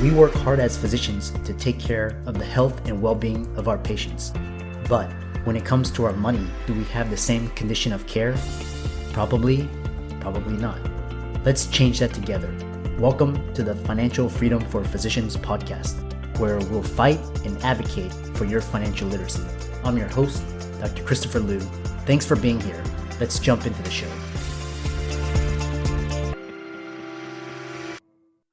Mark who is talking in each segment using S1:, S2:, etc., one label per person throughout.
S1: We work hard as physicians to take care of the health and well-being of our patients. But when it comes to our money, do we have the same condition of care? Probably not. Let's change that together. Welcome to the Financial Freedom for Physicians podcast, where we'll fight and advocate for your financial literacy. I'm your host, Dr. Christopher Liu. Thanks for being here. Let's jump into the show.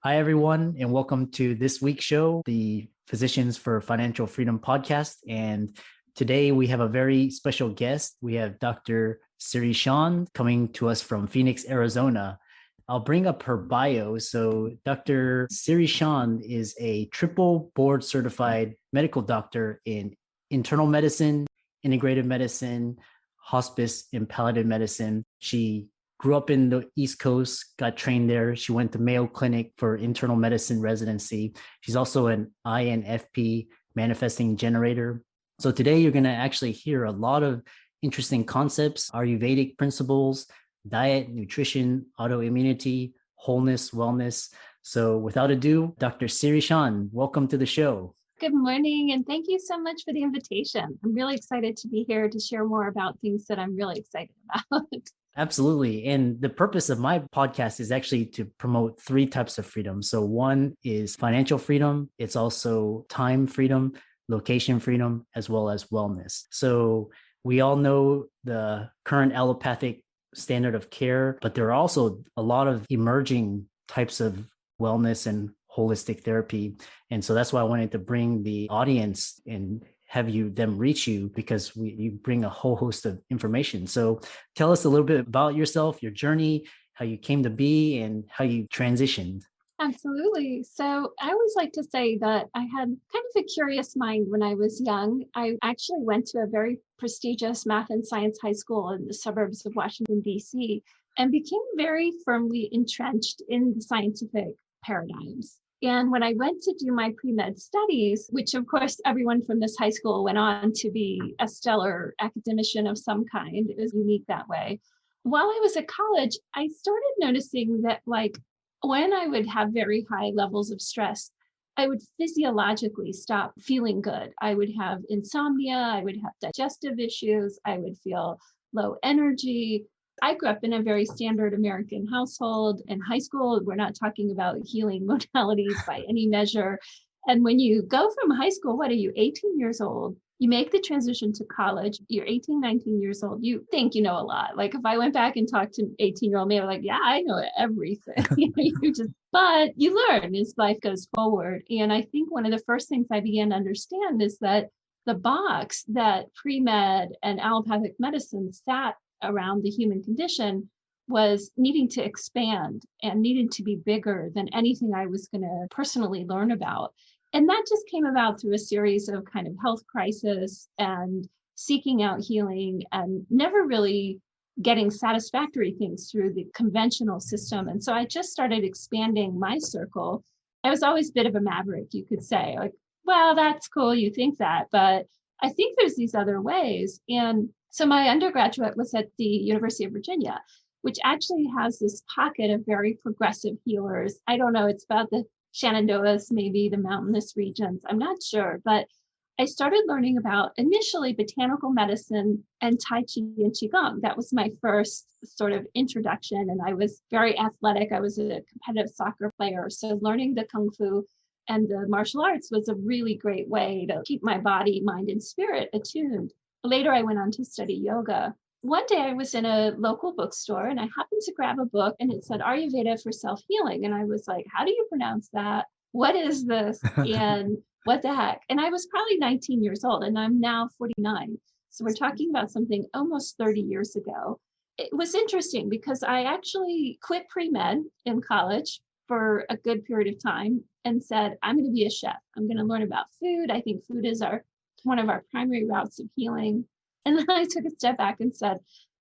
S1: Hi, everyone, and welcome to this week's show, the Physicians for Financial Freedom podcast. And today we have a very special guest. We have Dr. Siri Chand coming to us from Phoenix, Arizona. I'll bring up her bio. So Dr. Siri Chand is a triple board certified medical doctor in internal medicine, integrative medicine, hospice, and palliative medicine. She grew up in the East Coast, got trained there. She went to Mayo Clinic for internal medicine residency. She's also an INFP manifesting generator. So today you're going to actually hear a lot of interesting concepts, Ayurvedic principles, diet, nutrition, autoimmunity, wholeness, wellness. So without ado, Dr. Siri Chand, welcome to the show.
S2: Good morning, and thank you so much for the invitation. I'm really excited to be here to share more about things that I'm really excited about.
S1: Absolutely. And the purpose of my podcast is actually to promote three types of freedom. So one is financial freedom. It's also time freedom, location freedom, as well as wellness. So we all know the current allopathic standard of care, but there are also a lot of emerging types of wellness and holistic therapy. And so that's why I wanted to bring the audience and have them reach you, because you bring a whole host of information. So tell us a little bit about yourself, your journey, how you came to be, and how you transitioned.
S2: Absolutely. So I always like to say that I had kind of a curious mind when I was young. I actually went to a very prestigious math and science high school in the suburbs of Washington, D.C., and became very firmly entrenched in the scientific paradigms. And when I went to do my pre-med studies, which of course everyone from this high school went on to be a stellar academician of some kind, it was unique that way. While I was at college, I started noticing that when I would have very high levels of stress, I would physiologically stop feeling good. I would have insomnia, I would have digestive issues, I would feel low energy. I grew up in a very standard American household. In high school, we're not talking about healing modalities by any measure. And when you go from high school, what are you, 18 years old? You make the transition to college, you're 18, 19 years old. You think you know a lot. Like if I went back and talked to 18-year-old me, I'm like, yeah, I know everything. But you learn as life goes forward. And I think one of the first things I began to understand is that the box that pre-med and allopathic medicine sat around the human condition was needing to expand and needed to be bigger than anything I was going to personally learn about. And that just came about through a series of kind of health crisis and seeking out healing and never really getting satisfactory things through the conventional system. And so I just started expanding my circle. I was always a bit of a maverick, you could say, like, well, that's cool, you think that, but I think there's these other ways. And so my undergraduate was at the University of Virginia, which actually has this pocket of very progressive healers. I don't know, it's about the Shenandoahs, maybe the mountainous regions, I'm not sure. But I started learning about initially botanical medicine and Tai Chi and Qigong. That was my first sort of introduction. And I was very athletic. I was a competitive soccer player. So learning the Kung Fu and the martial arts was a really great way to keep my body, mind, and spirit attuned. Later, I went on to study yoga. One day I was in a local bookstore and I happened to grab a book and it said Ayurveda for self-healing. And I was like, how do you pronounce that? What is this? And what the heck? And I was probably 19 years old and I'm now 49. So we're talking about something almost 30 years ago. It was interesting because I actually quit pre-med in college for a good period of time and said, I'm going to be a chef. I'm going to learn about food. I think food is one of our primary routes of healing. And then I took a step back and said,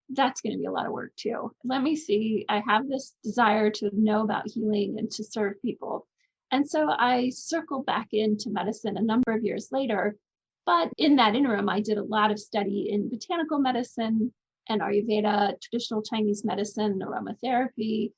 S2: that's going to be a lot of work too. Let me see. I have this desire to know about healing and to serve people. And so I circled back into medicine a number of years later. But in that interim, I did a lot of study in botanical medicine and Ayurveda, traditional Chinese medicine, aromatherapy,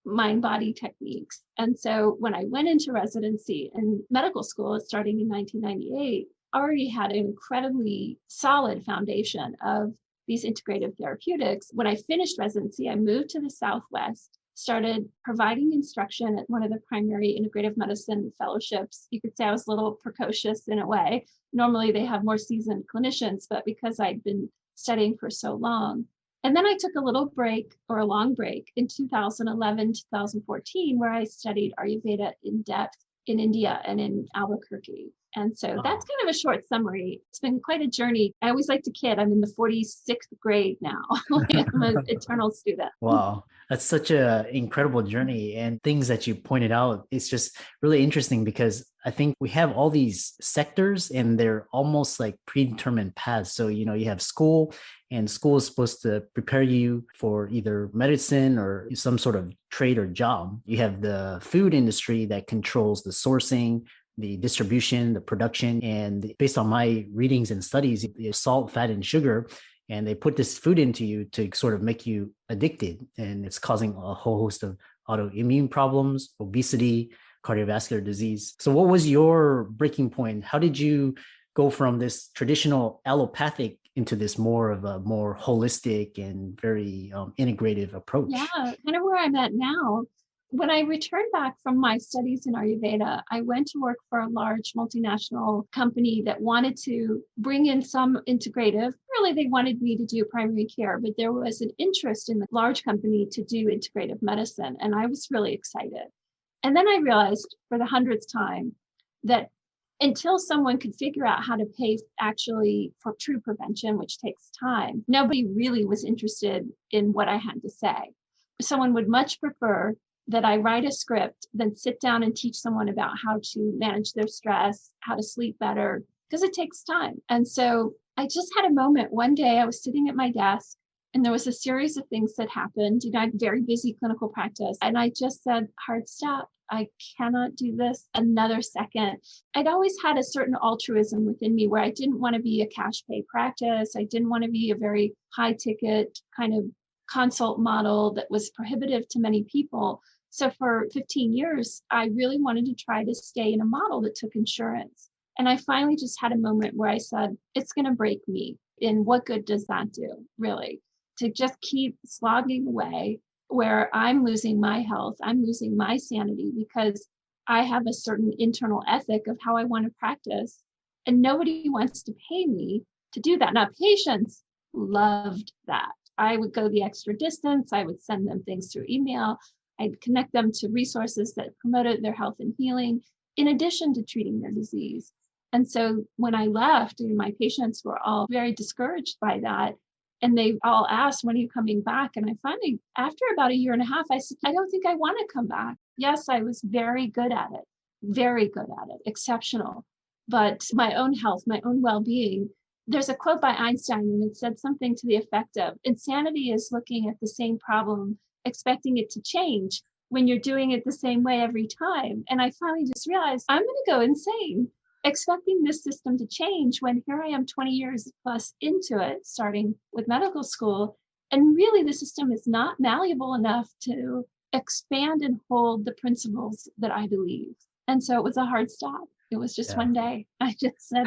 S2: mind-body techniques. And so when I went into residency in medical school, starting in 1998, I already had an incredibly solid foundation of these integrative therapeutics. When I finished residency, I moved to the Southwest, started providing instruction at one of the primary integrative medicine fellowships. You could say I was a little precocious in a way. Normally they have more seasoned clinicians, but because I'd been studying for so long. And then I took a little break, or a long break, in 2011, 2014, where I studied Ayurveda in depth in India and in Albuquerque. And so that's kind of a short summary. It's been quite a journey. I always like to kid, I'm in the 46th grade now. I'm an eternal student.
S1: Wow. That's such an incredible journey. And things that you pointed out, it's just really interesting because I think we have all these sectors and they're almost like predetermined paths. So, you have school, and school is supposed to prepare you for either medicine or some sort of trade or job. You have the food industry that controls the sourcing, the distribution, the production. And based on my readings and studies, salt, fat, and sugar, and they put this food into you to sort of make you addicted. And it's causing a whole host of autoimmune problems, obesity, cardiovascular disease. So what was your breaking point? How did you go from this traditional allopathic into this more of a more holistic and very integrative approach?
S2: Yeah, kind of where I'm at now. When I returned back from my studies in Ayurveda, I went to work for a large multinational company that wanted to bring in some integrative. Really, they wanted me to do primary care, but there was an interest in the large company to do integrative medicine. And I was really excited. And then I realized for the 100th time that until someone could figure out how to pay actually for true prevention, which takes time, nobody really was interested in what I had to say. Someone would much prefer that I write a script than sit down and teach someone about how to manage their stress, how to sleep better, because it takes time. And so I just had a moment. One day I was sitting at my desk and there was a series of things that happened. I had very busy clinical practice. And I just said, hard stop. I cannot do this another second. I'd always had a certain altruism within me where I didn't want to be a cash pay practice. I didn't want to be a very high ticket kind of consult model that was prohibitive to many people. So for 15 years, I really wanted to try to stay in a model that took insurance. And I finally just had a moment where I said, it's going to break me. And what good does that do, really? To just keep slogging away where I'm losing my health, I'm losing my sanity because I have a certain internal ethic of how I want to practice. And nobody wants to pay me to do that. Now, patients loved that. I would go the extra distance. I would send them things through email. I'd connect them to resources that promoted their health and healing, in addition to treating their disease. And so when I left, my patients were all very discouraged by that. And they all asked, when are you coming back? And I finally, after about a year and a half, I said, I don't think I want to come back. Yes, I was very good at it, exceptional. But my own health, my own well-being, there's a quote by Einstein, and it said something to the effect of, insanity is looking at the same problem, expecting it to change when you're doing it the same way every time. And I finally just realized I'm going to go insane expecting this system to change when here I am 20 years plus into it, starting with medical school. And really the system is not malleable enough to expand and hold the principles that I believe. And so it was a hard stop. It was just one day. I just said,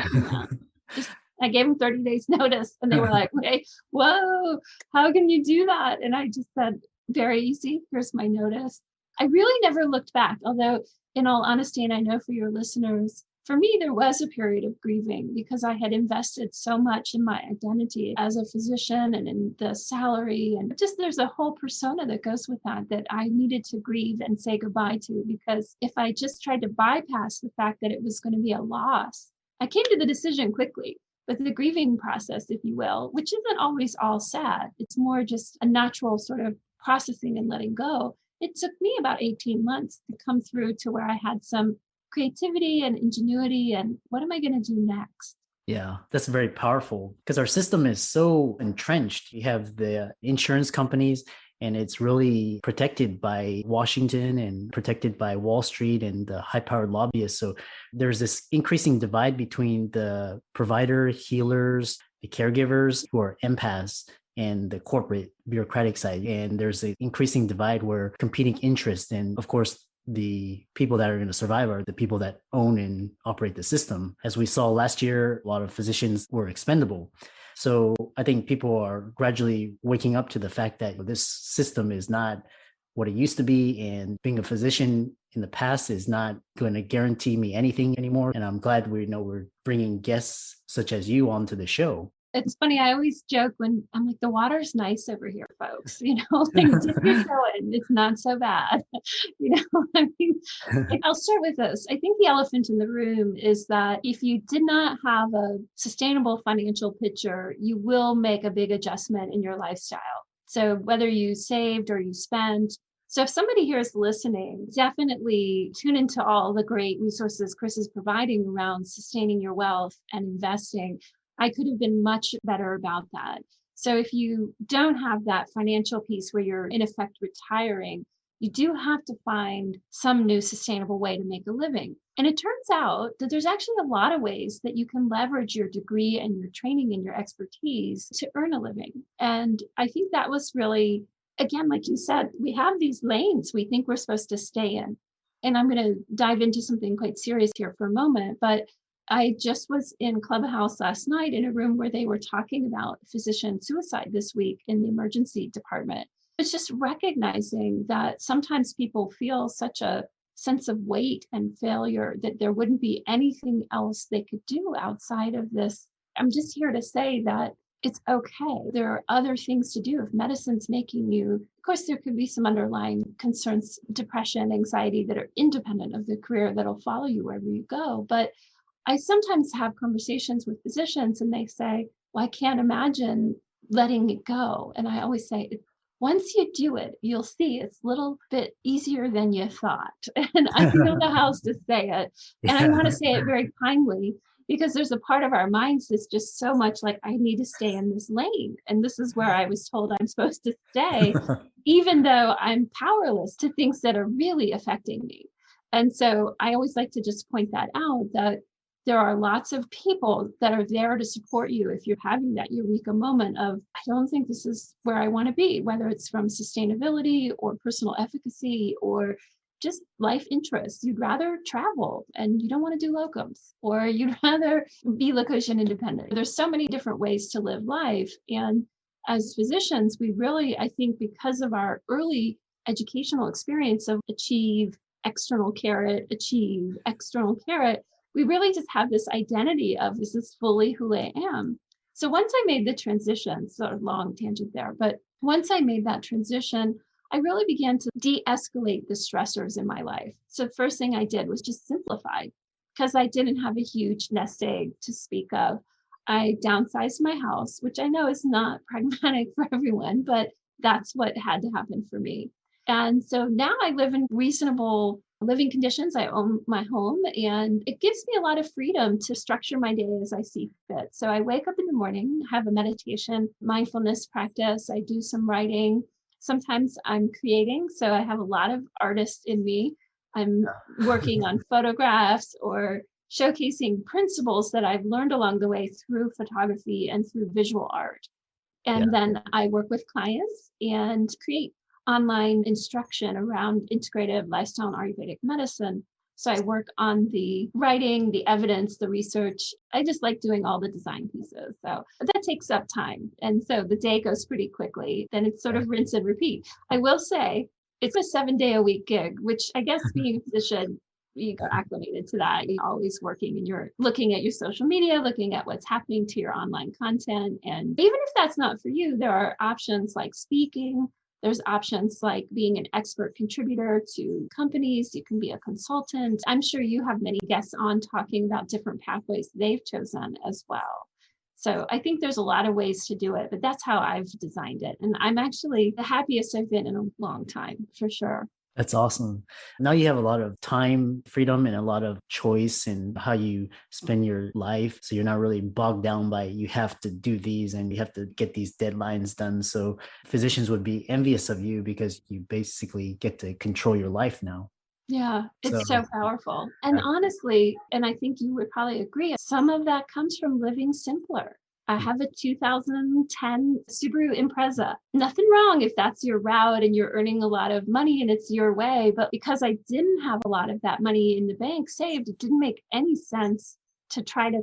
S2: I gave them 30 days notice and they were like, wait, whoa, how can you do that? And I just said, very easy. Here's my notice. I really never looked back, although in all honesty, and I know for your listeners, for me, there was a period of grieving because I had invested so much in my identity as a physician and in the salary. And just there's a whole persona that goes with that I needed to grieve and say goodbye to, because if I just tried to bypass the fact that it was going to be a loss, I came to the decision quickly. But the grieving process, if you will, which isn't always all sad, it's more just a natural sort of processing and letting go. It took me about 18 months to come through to where I had some creativity and ingenuity and what am I going to do next?
S1: Yeah, that's very powerful because our system is so entrenched. You have the insurance companies and it's really protected by Washington and protected by Wall Street and the high-powered lobbyists. So there's this increasing divide between the provider, healers, the caregivers who are empaths, and the corporate bureaucratic side. And there's an increasing divide where competing interests, and of course, the people that are going to survive are the people that own and operate the system. As we saw last year, a lot of physicians were expendable. So I think people are gradually waking up to the fact that this system is not what it used to be. And being a physician in the past is not going to guarantee me anything anymore. And I'm glad we're bringing guests such as you onto the show.
S2: It's funny. I always joke when I'm like, the water's nice over here, folks. Like dip your toe in. It's not so bad. I mean, I'll start with this. I think the elephant in the room is that if you did not have a sustainable financial picture, you will make a big adjustment in your lifestyle. So whether you saved or you spent. So if somebody here is listening, definitely tune into all the great resources Chris is providing around sustaining your wealth and investing. I could have been much better about that. So if you don't have that financial piece where you're in effect retiring, you do have to find some new sustainable way to make a living. And it turns out that there's actually a lot of ways that you can leverage your degree and your training and your expertise to earn a living. And I think that was really, again, like you said, we have these lanes we think we're supposed to stay in. And I'm going to dive into something quite serious here for a moment, but I just was in Clubhouse last night in a room where they were talking about physician suicide this week in the emergency department. It's just recognizing that sometimes people feel such a sense of weight and failure that there wouldn't be anything else they could do outside of this. I'm just here to say that it's okay. There are other things to do. If medicine's making you, of course, there could be some underlying concerns, depression, anxiety that are independent of the career that'll follow you wherever you go. But I sometimes have conversations with physicians and they say, well, I can't imagine letting it go. And I always say, once you do it, you'll see it's a little bit easier than you thought. And I don't know how else to say it. And I want to say it very kindly because there's a part of our minds that's just so much like, I need to stay in this lane. And this is where I was told I'm supposed to stay, even though I'm powerless to things that are really affecting me. And so I always like to just point that out, that there are lots of people that are there to support you if you're having that eureka moment of, I don't think this is where I want to be, whether it's from sustainability or personal efficacy or just life interests. You'd rather travel and you don't want to do locums, or you'd rather be location independent. There's so many different ways to live life. And as physicians, we really, I think, because of our early educational experience of achieve external carrot, we really just have this identity of this is fully who I am. So once I made the transition, sort of long tangent there, but once I made that transition, I really began to de-escalate the stressors in my life. So the first thing I did was just simplify because I didn't have a huge nest egg to speak of. I downsized my house, which I know is not pragmatic for everyone, but that's what had to happen for me. And so now I live in reasonable living conditions. I own my home and it gives me a lot of freedom to structure my day as I see fit. So I wake up in the morning, have a meditation, mindfulness practice. I do some writing. Sometimes I'm creating. So I have a lot of artists in me. I'm working on photographs or showcasing principles that I've learned along the way through photography and through visual art. And then I work with clients and create online instruction around integrative lifestyle and Ayurvedic medicine. So I work on the writing, the evidence, the research. I just like doing all the design pieces. So that takes up time. And so the day goes pretty quickly. Then it's sort of rinse and repeat. I will say it's a 7-day-a-week gig, which I guess being a physician, you got acclimated to that. You're always working and you're looking at your social media, looking at what's happening to your online content. And even if that's not for you, there are options like speaking. There's options like being an expert contributor to companies. You can be a consultant. I'm sure you have many guests on talking about different pathways they've chosen as well. So I think there's a lot of ways to do it, but that's how I've designed it. And I'm actually the happiest I've been in a long time, for sure.
S1: That's awesome. Now you have a lot of time freedom and a lot of choice in how you spend your life. So you're not really bogged down by you have to do these and you have to get these deadlines done. So physicians would be envious of you because you basically get to control your life now.
S2: Yeah, it's so powerful. And honestly, and I think you would probably agree, some of that comes from living simpler. I have a 2010 Subaru Impreza. Nothing wrong if that's your route and you're earning a lot of money and it's your way. But because I didn't have a lot of that money in the bank saved, it didn't make any sense to try to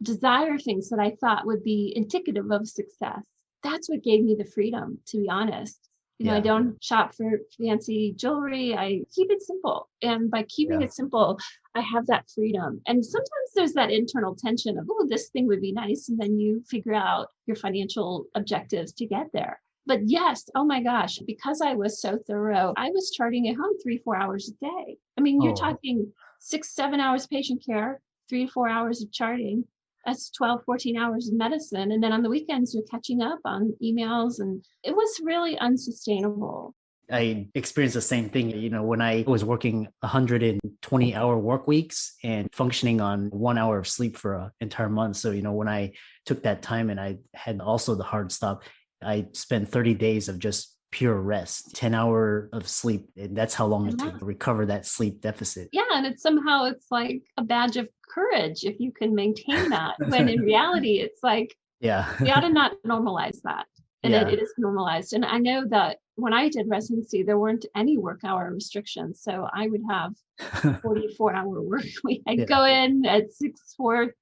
S2: desire things that I thought would be indicative of success. That's what gave me the freedom, to be honest. I
S1: Yeah.
S2: don't shop for fancy jewelry. I keep it simple. And by keeping it simple, I have that freedom. And sometimes there's that internal tension of, oh, this thing would be nice. And then you figure out your financial objectives to get there. But yes, oh my gosh, because I was so thorough, I was charting at home 3-4 hours a day. I mean, you're talking 6-7 hours patient care, 3-4 hours of charting. That's 12-14 hours of medicine. And then on the weekends, you're catching up on emails. And it was really unsustainable.
S1: I experienced the same thing, when I was working 120-hour work weeks and functioning on 1 hour of sleep for an entire month. So, when I took that time and I had also the hard stop, I spent 30 days of just pure rest, 10 hours of sleep. And that's how long it took to recover that sleep deficit.
S2: Yeah. And it's like a badge of courage if you can maintain that, when in reality, it's like, we ought to not normalize that. And it is normalized. And I know that when I did residency, there weren't any work hour restrictions. So I would have 44-hour work week. I'd go in at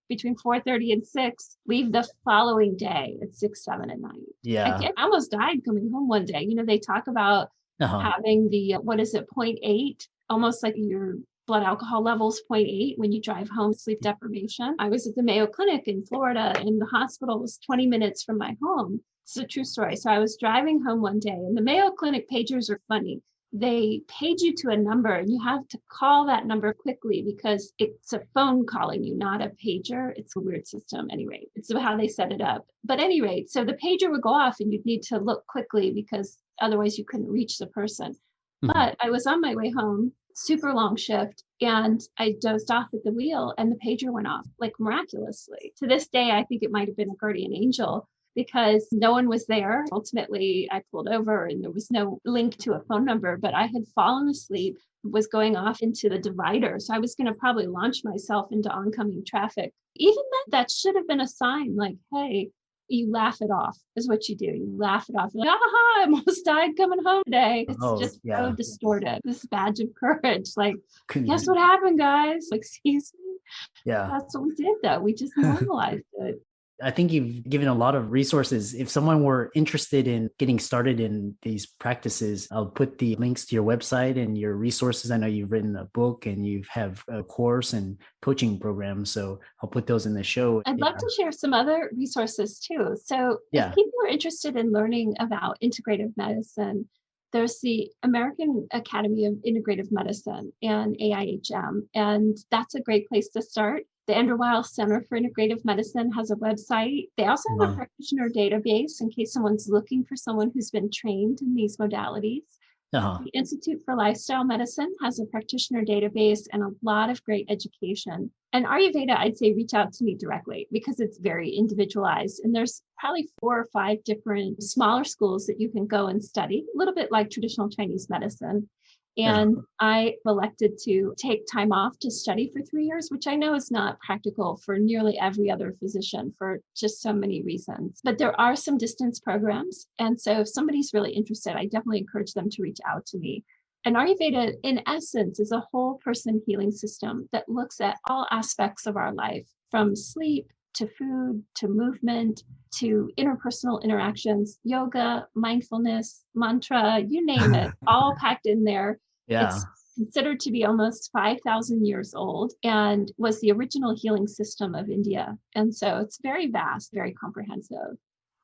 S2: between 4:30 and 6, leave the following day at 6-7 at night.
S1: Yeah.
S2: I almost died coming home one day. They talk about having the, 0.8, almost like your blood alcohol levels 0.8 when you drive home, sleep deprivation. I was at the Mayo Clinic in Florida, and the hospital was 20 minutes from my home. It's a true story. So I was driving home one day, and the Mayo Clinic pagers are funny. They page you to a number, and you have to call that number quickly because it's a phone calling you, not a pager. It's a weird system. Anyway, it's how they set it up. But at any rate, so the pager would go off and you'd need to look quickly because otherwise you couldn't reach the person. But I was on my way home, super long shift, and I dozed off at the wheel and the pager went off, like miraculously. To this day, I think it might have been a guardian angel, because no one was there. Ultimately, I pulled over and there was no link to a phone number, but I had fallen asleep, was going off into the divider. So I was going to probably launch myself into oncoming traffic. Even that should have been a sign, like, hey, you laugh it off is what you do. You laugh it off. You're like, I almost died coming home today. It's just so distorted. This badge of courage. Like, guess what happened, guys? Like, excuse me.
S1: Yeah.
S2: That's what we did, though. We just normalized it.
S1: I think you've given a lot of resources. If someone were interested in getting started in these practices, I'll put the links to your website and your resources. I know you've written a book and you have a course and coaching program. So I'll put those in the show.
S2: I'd love to share some other resources too. So if people are interested in learning about integrative medicine, there's the American Academy of Integrative Medicine and AIHM, and that's a great place to start. The Andrew Weil Center for Integrative Medicine has a website. They also have a practitioner database in case someone's looking for someone who's been trained in these modalities. The Institute for Lifestyle Medicine has a practitioner database and a lot of great education. And Ayurveda, I'd say reach out to me directly because it's very individualized. And there's probably 4 or 5 different smaller schools that you can go and study, a little bit like traditional Chinese medicine. And I elected to take time off to study for 3 years, which I know is not practical for nearly every other physician for just so many reasons. But there are some distance programs. And so if somebody's really interested, I definitely encourage them to reach out to me. And Ayurveda, in essence, is a whole person healing system that looks at all aspects of our life, from sleep to food, to movement, to interpersonal interactions, yoga, mindfulness, mantra, you name it, all packed in there. It's considered to be almost 5,000 years old and was the original healing system of India. And so it's very vast, very comprehensive.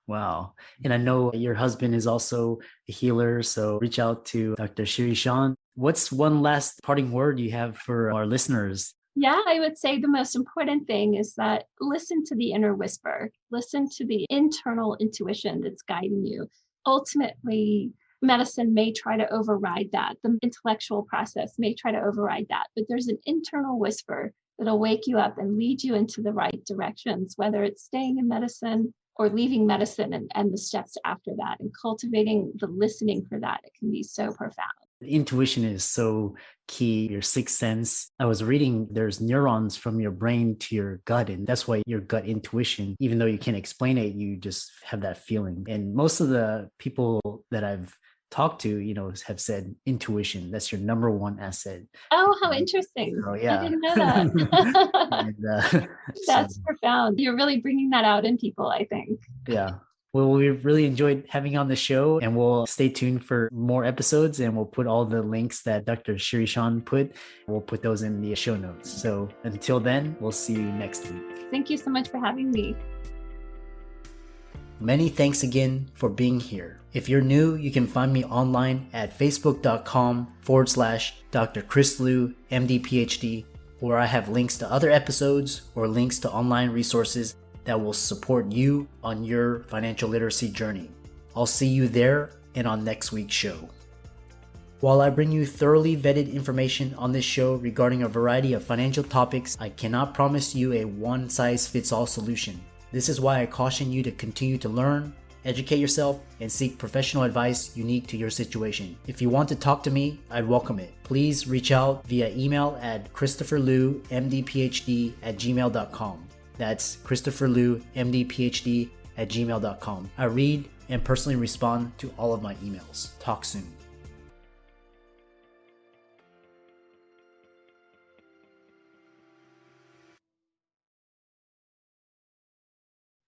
S1: Wow. And I know your husband is also a healer, so reach out to Dr. Siri Chand. What's one last parting word you have for our listeners?
S2: Yeah, I would say the most important thing is that listen to the inner whisper, listen to the internal intuition that's guiding you. Ultimately, medicine may try to override that. The intellectual process may try to override that, but there's an internal whisper that'll wake you up and lead you into the right directions, whether it's staying in medicine or leaving medicine and the steps after that, and cultivating the listening for that. It can be so profound.
S1: Intuition is so key, your sixth sense. I was reading there's neurons from your brain to your gut, and that's why your gut intuition, even though you can't explain it, you just have that feeling. And most of the people that I've talked to, have said intuition. That's your number one asset.
S2: Oh, how interesting.
S1: So,
S2: I
S1: yeah.
S2: didn't know that.
S1: And,
S2: That's profound. You're really bringing that out in people, I think.
S1: yeah. Well, we've really enjoyed having you on the show, and we'll stay tuned for more episodes, and we'll put all the links that Dr. Siri Chand put. We'll put those in the show notes. So until then, we'll see you next week.
S2: Thank you so much for having me.
S1: Many thanks again for being here. If you're new, you can find me online at facebook.com/Dr. Chris Liu, MD PhD, where I have links to other episodes or links to online resources that will support you on your financial literacy journey. I'll see you there and on next week's show. While I bring you thoroughly vetted information on this show regarding a variety of financial topics, I cannot promise you a one-size-fits-all solution. This is why I caution you to continue to learn, educate yourself, and seek professional advice unique to your situation. If you want to talk to me, I'd welcome it. Please reach out via email at christopherliu.mdphd@gmail.com. That's christopherliu.mdphd@gmail.com. I read and personally respond to all of my emails. Talk soon.